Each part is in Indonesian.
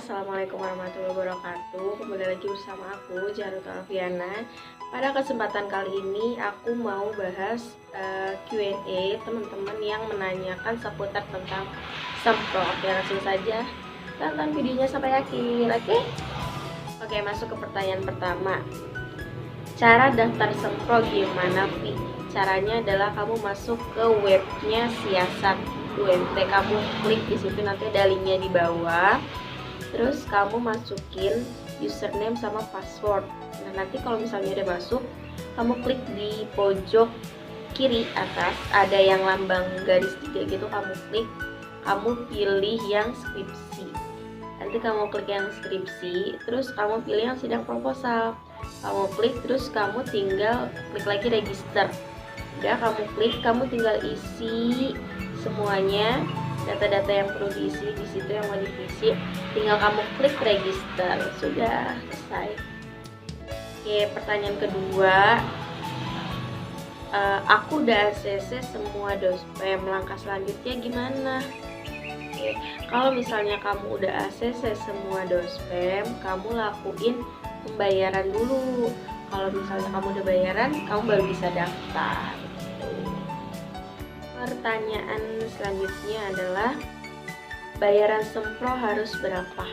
Assalamualaikum warahmatullahi wabarakatuh. Kembali lagi bersama aku, Jarut Alfiana. Pada kesempatan kali ini aku mau bahas Q&A teman-teman yang menanyakan seputar tentang semprot. Oke, langsung saja tonton videonya sampai akhir. Oke, masuk ke pertanyaan pertama. Cara daftar semprot gimana, Vi? Caranya adalah kamu masuk ke webnya Siasat UMT, kamu klik di situ, nanti ada linknya di bawah. Terus kamu masukin username sama password. Nah, nanti kalau misalnya udah masuk, kamu klik di pojok kiri atas ada yang lambang garis 3 gitu, kamu klik, kamu pilih yang skripsi. Nanti kamu klik yang skripsi, terus kamu pilih yang sidang proposal. Kamu klik, terus kamu tinggal klik lagi register. Udah, kamu klik, kamu tinggal isi semuanya, data-data yang perlu diisi di situ yang mau diisi, tinggal kamu klik register. Sudah selesai. Oke, pertanyaan kedua, aku udah ACC semua dospem, langkah selanjutnya gimana? Oke, kalau misalnya kamu udah ACC semua dospem, kamu lakuin pembayaran dulu. Kalau misalnya kamu udah bayaran, kamu baru bisa daftar. Pertanyaan selanjutnya adalah bayaran sempro harus berapa?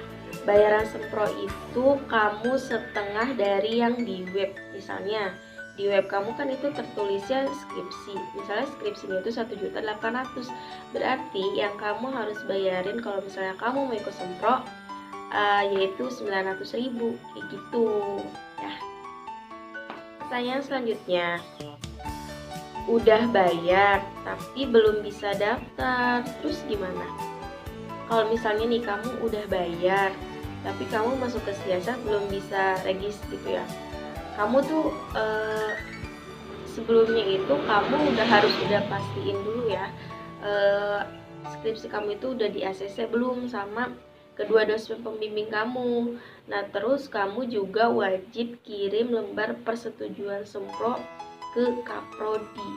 Bayaran sempro itu kamu setengah dari yang di web. Misalnya di web kamu kan itu tertulisnya skripsi, misalnya skripsinya itu 1.800.000, berarti yang kamu harus bayarin kalau misalnya kamu mau ikut sempro yaitu 900.000, kayak gitu ya. Pertanyaan selanjutnya, udah bayar tapi belum bisa daftar, terus gimana? Kalau misalnya nih kamu udah bayar tapi kamu masuk ke Siasat belum bisa regis gitu ya, kamu tuh sebelumnya itu kamu udah pastiin dulu ya, skripsi kamu itu udah di ACC belum sama kedua dosen pembimbing kamu. Nah, terus kamu juga wajib kirim lembar persetujuan sempro ke Kaprodi.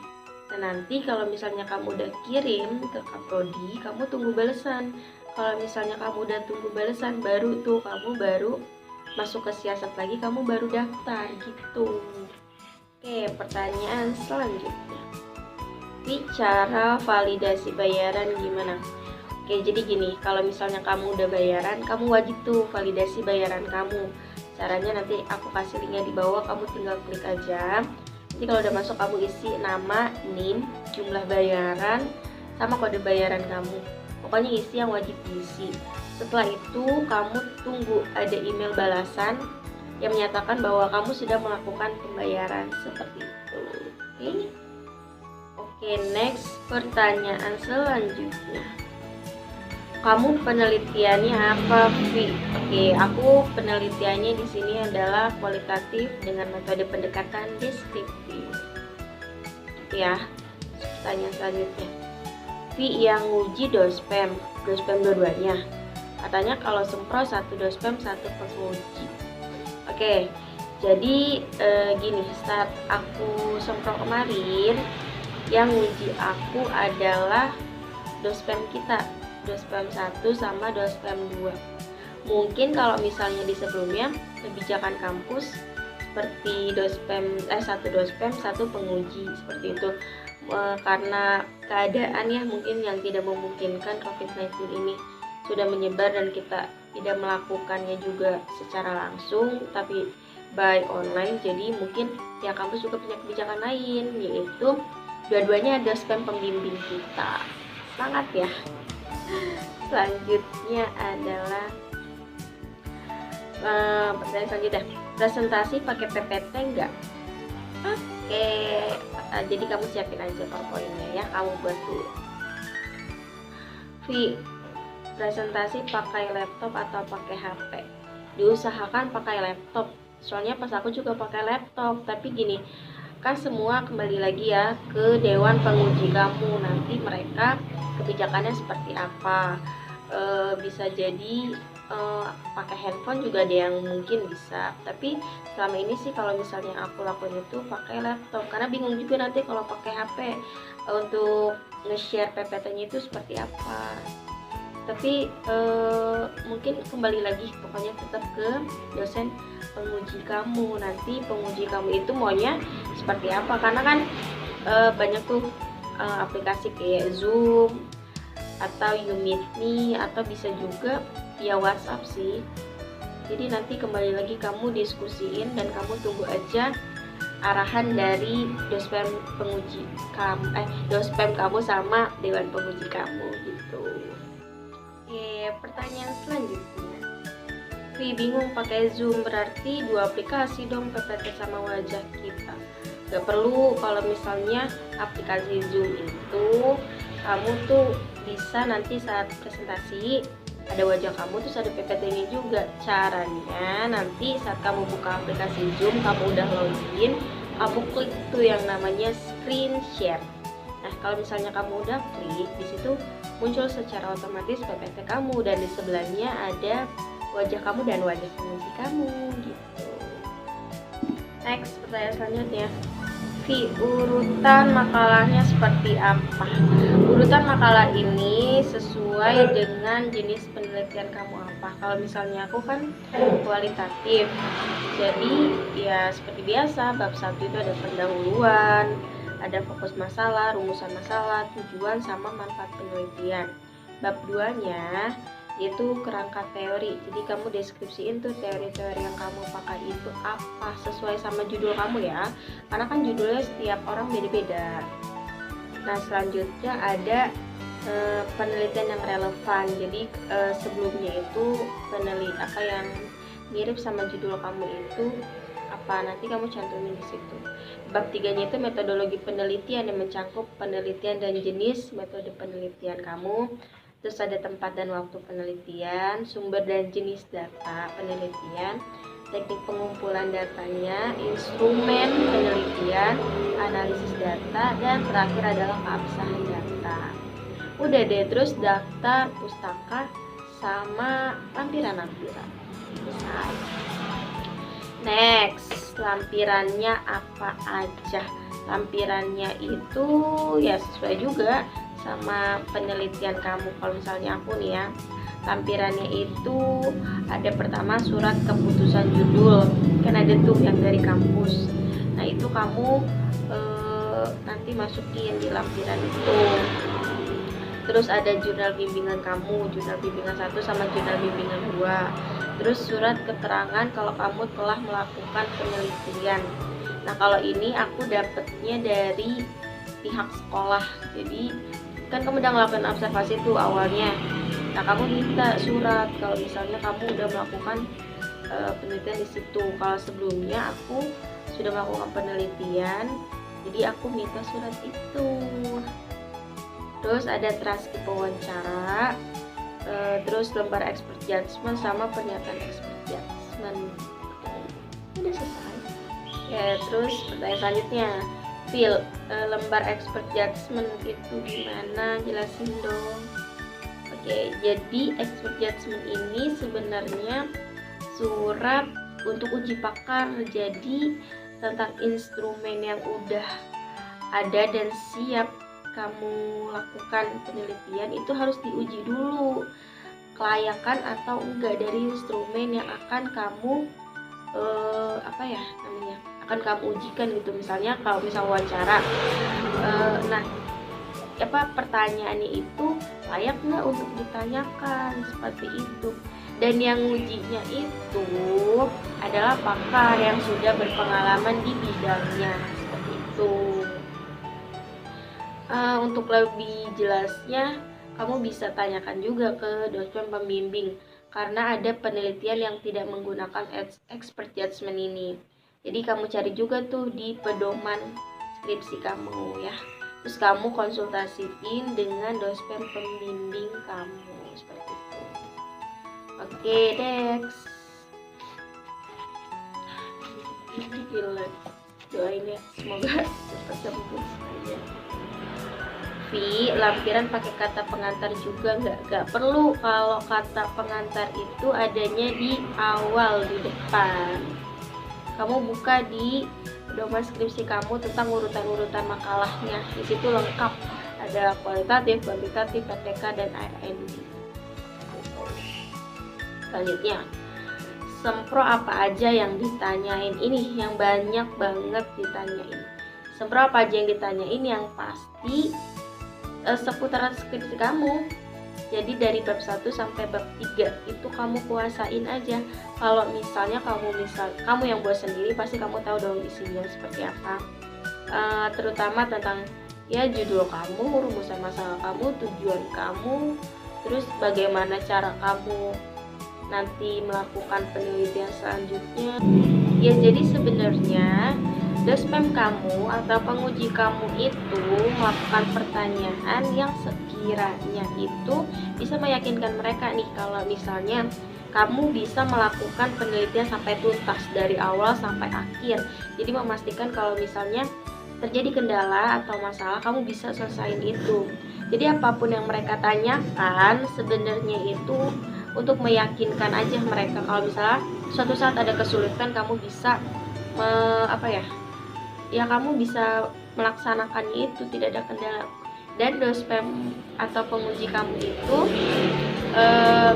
Nah, nanti kalau misalnya kamu udah kirim ke Kaprodi, kamu tunggu balasan. Kalau misalnya kamu udah tunggu balasan, baru tuh kamu baru masuk ke Siasat lagi, kamu baru daftar gitu. Oke, pertanyaan selanjutnya, bicara validasi bayaran gimana? Oke, jadi gini, kalau misalnya kamu udah bayaran, kamu wajib tuh validasi bayaran kamu. Caranya nanti aku kasih linknya di bawah, kamu tinggal klik aja. Nanti kalau udah masuk, kamu isi nama, NIM, jumlah bayaran, sama kode bayaran kamu. Pokoknya isi yang wajib diisi. Setelah itu kamu tunggu ada email balasan yang menyatakan bahwa kamu sudah melakukan pembayaran, seperti itu. Oke, next, pertanyaan selanjutnya, kamu penelitiannya apa, Vi? Oke, aku penelitiannya di sini adalah kualitatif dengan metode pendekatan deskriptif. Ya, pertanyaan selanjutnya, Vi yang uji dospem dua-duanya. Katanya kalau sempro 1 dospem 1 penguji. Oke, jadi gini, saat aku sempro kemarin, yang uji aku adalah dospem kita, dospem 1 sama dospem 2. Mungkin kalau misalnya di sebelumnya kebijakan kampus seperti dospem 1 dospem 1 penguji, seperti itu. Karena keadaan ya mungkin yang tidak memungkinkan, COVID-19 ini sudah menyebar dan kita tidak melakukannya juga secara langsung tapi by online, jadi mungkin ya kampus juga punya kebijakan lain, yaitu dua-duanya ada dospem pembimbing kita. Semangat ya. Selanjutnya adalah pertanyaan selanjutnya, presentasi pakai PPT enggak? Oke, jadi kamu siapin aja PowerPoint-nya ya, kamu buat dulu. Vi, presentasi pakai laptop atau pakai HP? Diusahakan pakai laptop, soalnya pas aku juga pakai laptop. Tapi gini, kan semua kembali lagi ya ke dewan penguji kamu, nanti mereka kebijakannya seperti apa. Bisa jadi pakai handphone juga ada yang mungkin bisa, tapi selama ini sih kalau misalnya aku lakuin itu pakai laptop, karena bingung juga nanti kalau pakai HP untuk nge-share PPT-nya itu seperti apa. Tapi mungkin kembali lagi, pokoknya tetap ke dosen penguji kamu. Nanti penguji kamu itu maunya seperti apa, karena kan banyak tuh aplikasi kayak Zoom atau YouMeet atau bisa juga via WhatsApp sih. Jadi nanti kembali lagi kamu diskusiin dan kamu tunggu aja arahan dari dospem penguji kamu, dospem kamu sama dewan penguji kamu gitu. Oke, pertanyaan selanjutnya. Bingung pakai Zoom, berarti 2 aplikasi dong, PPT sama wajah kita. Gak perlu. Kalau misalnya aplikasi Zoom itu kamu tuh bisa nanti saat presentasi ada wajah kamu, terus ada PPT-nya juga. Caranya nanti saat kamu buka aplikasi Zoom, kamu udah login, kamu klik tuh yang namanya screen share. Nah, kalau misalnya kamu udah klik, di situ muncul secara otomatis PPT kamu, dan di sebelahnya ada wajah kamu dan wajah penguji kamu gitu. Next, pertanyaan selanjutnya. Urutan makalahnya seperti apa? Urutan makalah ini sesuai dengan jenis penelitian kamu apa. Kalau misalnya aku kan kualitatif, jadi ya seperti biasa, bab 1 itu ada pendahuluan, ada fokus masalah, rumusan masalah, tujuan, sama manfaat penelitian. Bab 2-nya yaitu kerangka teori, jadi kamu deskripsiin tuh teori-teori yang kamu pakai itu apa, sesuai sama judul kamu ya, karena kan judulnya setiap orang beda-beda. Nah, selanjutnya ada penelitian yang relevan, jadi sebelumnya itu penelitian apa yang mirip sama judul kamu itu apa, nanti kamu cantumin di situ. Bab 3-nya itu metodologi penelitian yang mencakup penelitian dan jenis metode penelitian kamu. Terus ada tempat dan waktu penelitian, sumber dan jenis data penelitian, teknik pengumpulan datanya, instrumen penelitian, analisis data, dan terakhir adalah keabsahan data. Udah deh, terus daftar pustaka sama lampiran-lampiran. Next, lampirannya apa aja? Lampirannya itu ya sesuai juga sama penelitian kamu. Kalau misalnya aku nih ya, lampirannya itu ada pertama surat keputusan judul, kan ada tuh yang dari kampus. Nah, itu kamu nanti masukin di lampiran itu. Terus ada jurnal bimbingan kamu, jurnal bimbingan 1 sama jurnal bimbingan 2. Terus surat keterangan kalau kamu telah melakukan penelitian. Nah, kalau ini aku dapetnya dari pihak sekolah, jadi kan kamu udah ngelakuin observasi tuh awalnya. Nah, kamu minta surat kalau misalnya kamu udah melakukan penelitian di situ. Kalau sebelumnya aku sudah melakukan penelitian, jadi aku minta surat itu. Terus ada transkrip wawancara, terus lembar expert judgment sama pernyataan expert judgment. Udah selesai. Ya, terus pertanyaan selanjutnya. Lembar expert judgment itu gimana? Jelasin dong. Oke, jadi expert judgment ini sebenarnya surat untuk uji pakar. Jadi tentang instrumen yang udah ada dan siap kamu lakukan penelitian itu harus diuji dulu kelayakan atau enggak dari instrumen yang akan kamu akan kamu ujikan gitu. Misalnya kalau misal wawancara, pertanyaannya itu layak nggak untuk ditanyakan, seperti itu. Dan yang ujinya itu adalah pakar yang sudah berpengalaman di bidangnya, seperti itu. Untuk lebih jelasnya kamu bisa tanyakan juga ke dosen pembimbing, karena ada penelitian yang tidak menggunakan expert judgment ini. Jadi kamu cari juga tuh di pedoman skripsi kamu ya. Terus kamu konsultasiin dengan dosen pembimbing kamu, seperti itu. Oke, next. Gila, doain ya, semoga cepat sembuh aja. Lampiran pakai kata pengantar juga nggak perlu. Kalau kata pengantar itu adanya di awal, di depan. Kamu buka di pedoman skripsi kamu tentang urutan-urutan makalahnya. Di situ lengkap, ada kualitatif, kuantitatif, PTK, dan R&D. Selanjutnya, sempro apa aja yang ditanyain, ini yang banyak banget ditanyain. Sempro apa aja yang ditanyain yang pasti seputar skripsi kamu. Jadi dari bab 1 sampai bab 3 itu kamu kuasain aja. Kalau misalnya kamu yang buat sendiri, pasti kamu tahu dong isinya seperti apa. Terutama tentang ya judul kamu, rumusan masalah kamu, tujuan kamu, terus bagaimana cara kamu nanti melakukan penelitian selanjutnya. Ya jadi sebenarnya dospem kamu atau penguji kamu itu melakukan pertanyaan yang sekiranya itu bisa meyakinkan mereka nih, kalau misalnya kamu bisa melakukan penelitian sampai tuntas dari awal sampai akhir. Jadi memastikan kalau misalnya terjadi kendala atau masalah, kamu bisa selesaiin itu. Jadi apapun yang mereka tanyakan sebenarnya itu untuk meyakinkan aja mereka kalau misalnya suatu saat ada kesulitan, kamu bisa kamu bisa melaksanakannya itu, tidak ada kendala. Dan dospem atau penguji kamu itu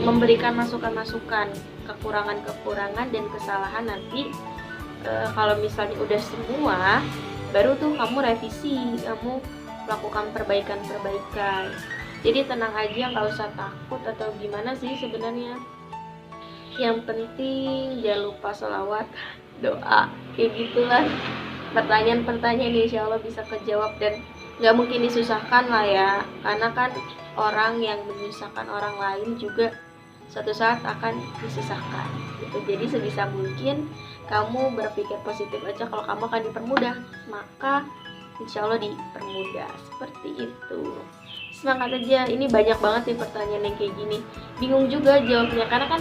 memberikan masukan-masukan, kekurangan-kekurangan dan kesalahan. Nanti kalau misalnya udah semua, baru tuh kamu revisi, kamu melakukan perbaikan-perbaikan. Jadi tenang aja, nggak usah takut atau gimana sih sebenarnya. Yang penting jangan lupa sholawat, doa, kayak gitulah. Pertanyaan-pertanyaan insya Allah bisa kejawab dan nggak mungkin disusahkan lah ya, karena kan orang yang menyusahkan orang lain juga suatu saat akan disusahkan gitu. Jadi sebisa mungkin kamu berpikir positif aja, kalau kamu akan dipermudah, maka insya Allah dipermudah, seperti itu. Semangat aja. Ini banyak banget nih pertanyaan yang kayak gini, bingung juga jawabnya karena kan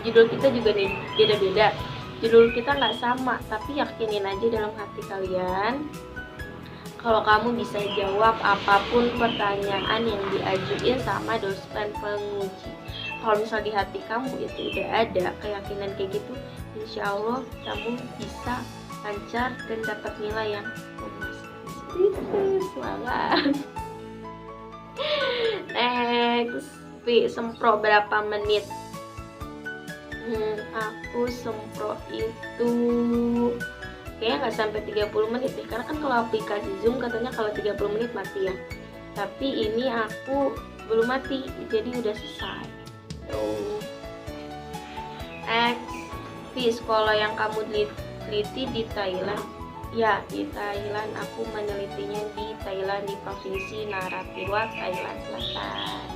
judul kita juga nih beda-beda, judul kita nggak sama, tapi yakinin aja dalam hati kalian kalau kamu bisa jawab apapun pertanyaan yang diajuin sama dosen penguji. Kalau misal di hati kamu itu udah ada keyakinan kayak gitu, insya Allah kamu bisa lancar dan dapat nilai yang memuaskan. Itu semangat. Next, sempro berapa menit? Aku sempro itu kayaknya nggak sampai 30 menit deh, karena kan kalau aplikasi Zoom katanya kalau 30 menit mati ya, tapi ini aku belum mati, jadi udah selesai. Sekolah yang kamu teliti di Thailand? Ya, di Thailand. Aku menelitinya di Thailand, di provinsi Narathiwat, Thailand Selatan.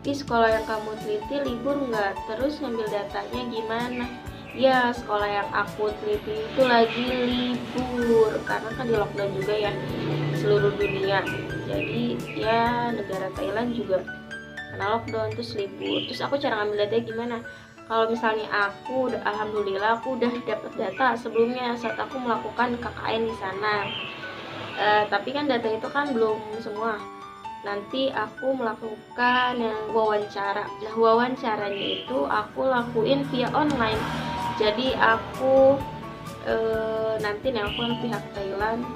Di sekolah yang kamu teliti libur nggak? Terus ngambil datanya gimana? Ya, sekolah yang aku teliti itu lagi libur karena kan di lockdown juga ya seluruh dunia. Jadi ya negara Thailand juga kena lockdown terus libur. Terus aku cara ngambil datanya gimana? Kalau misalnya aku alhamdulillah aku udah dapat data sebelumnya saat aku melakukan KKN di sana. Tapi kan data itu kan belum semua. Nanti aku melakukan yang wawancara. Nah, wawancaranya itu aku lakuin via online. Jadi aku nanti nelpon pihak Thailand,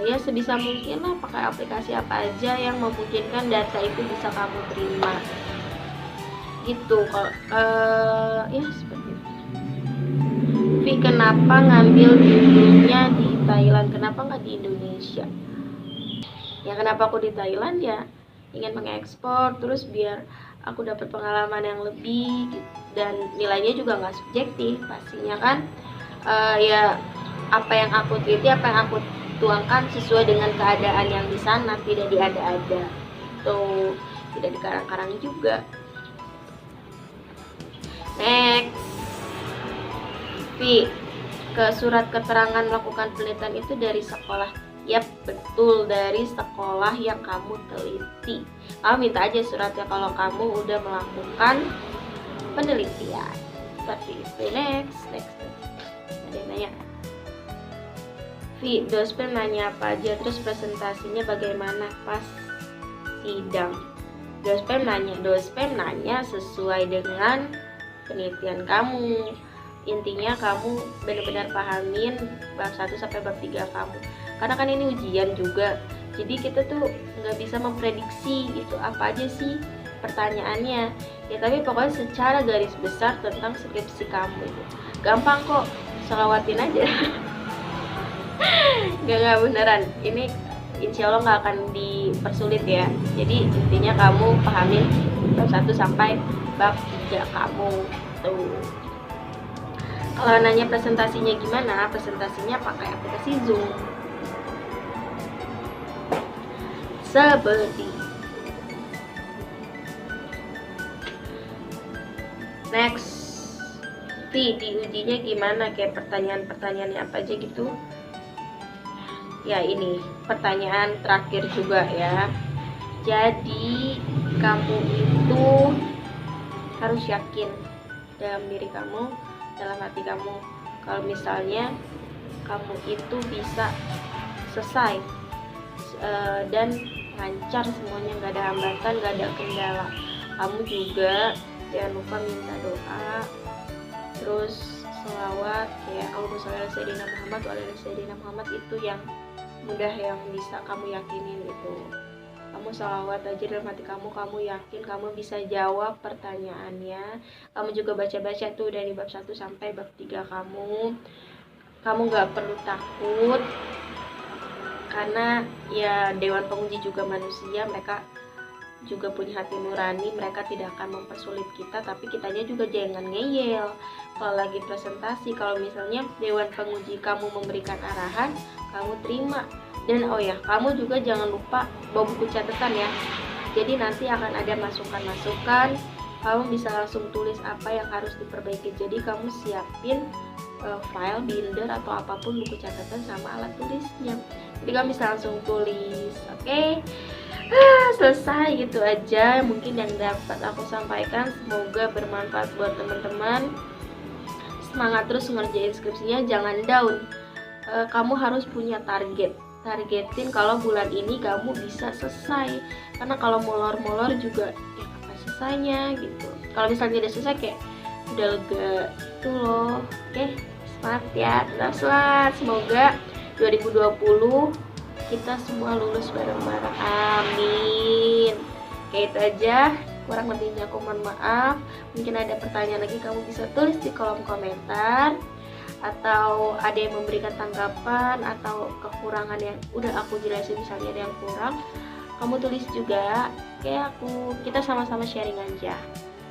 ya sebisa mungkin lah pakai aplikasi apa aja yang memungkinkan data itu bisa kamu terima. Gitu kalau ya seperti itu. Tapi kenapa ngambil judulnya di Thailand? Kenapa nggak di Indonesia? Ya kenapa aku di Thailand ya ingin mengekspor, terus biar aku dapat pengalaman yang lebih dan nilainya juga nggak subjektif pastinya kan. Ya apa yang aku teliti, apa yang aku tuangkan sesuai dengan keadaan yang di sana, tidak diada-ada tuh, tidak dikarang-karang juga. Next, ke surat keterangan melakukan penelitian itu dari sekolah. Yap, betul, dari sekolah yang kamu teliti. Kamu minta aja suratnya kalau kamu udah melakukan penelitian. Seperti itu. Next. Ada yang nanya. Dospem nanya apa aja, terus presentasinya bagaimana pas sidang? Dospem nanya sesuai dengan penelitian kamu. Intinya kamu benar-benar pahamin bab 1 sampai bab 3 kamu. Karena kan ini ujian juga. Jadi kita tuh nggak bisa memprediksi gitu apa aja sih pertanyaannya ya, tapi pokoknya secara garis besar tentang skripsi kamu itu gampang kok, selawatin aja. Gak beneran, ini insya Allah nggak akan dipersulit ya. Jadi intinya kamu pahamin bab 1 sampai bab 3 kamu tuh. Kalau nanya presentasinya gimana, presentasinya pakai aplikasi Zoom seperti. Next, diujinya gimana, kayak pertanyaan-pertanyaannya apa aja gitu ya. Ini pertanyaan terakhir juga ya. Jadi kamu itu harus yakin dalam diri kamu, dalam hati kamu, kalau misalnya kamu itu bisa selesai dan lancar semuanya, nggak ada hambatan, nggak ada kendala. Kamu juga jangan lupa minta doa, terus selawat ya, Allahumma sholli ala sayyidina Muhammad wa ala sayyidina Muhammad, itu yang mudah, yang bisa kamu yakinin itu. Kamu selawat aja dalam hati kamu yakin kamu bisa jawab pertanyaannya. Kamu juga baca-baca tuh dari bab 1 sampai bab 3 kamu nggak perlu takut, karena ya Dewan Penguji juga manusia, mereka juga punya hati nurani, mereka tidak akan mempersulit kita, tapi kitanya juga jangan ngeyel kalau lagi presentasi. Kalau misalnya Dewan Penguji kamu memberikan arahan, kamu terima. Dan oh ya, kamu juga jangan lupa bawa buku catatan ya. Jadi nanti akan ada masukan-masukan, kamu bisa langsung tulis apa yang harus diperbaiki. Jadi kamu siapin file, binder atau apapun, buku catatan sama alat tulisnya. Jadi kamu bisa langsung tulis. Oke? Selesai, gitu aja mungkin yang dapat aku sampaikan. Semoga bermanfaat buat teman-teman. Semangat terus ngerjain skripsinya, jangan down. Kamu harus punya targetin kalau bulan ini kamu bisa selesai, karena kalau molor-molor juga ya kapan selesainya gitu. Kalau misalnya udah selesai kayak udah lega itu loh. Oke, semangat ya, tetap semoga 2020 kita semua lulus bareng-bareng, amin. Kayak itu aja, kurang lebihnya aku mohon maaf. Mungkin ada pertanyaan lagi, kamu bisa tulis di kolom komentar, atau ada yang memberikan tanggapan atau kekurangan yang udah aku jelasin, misalnya ada yang kurang, kamu tulis juga. Kayak kita sama-sama sharing aja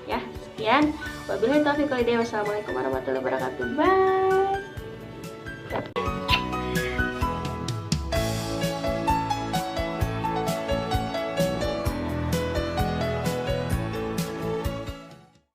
ya. Sekian, wabillahi taufiq wal hidayah, wassalamualaikum warahmatullahi wabarakatuh. Bye.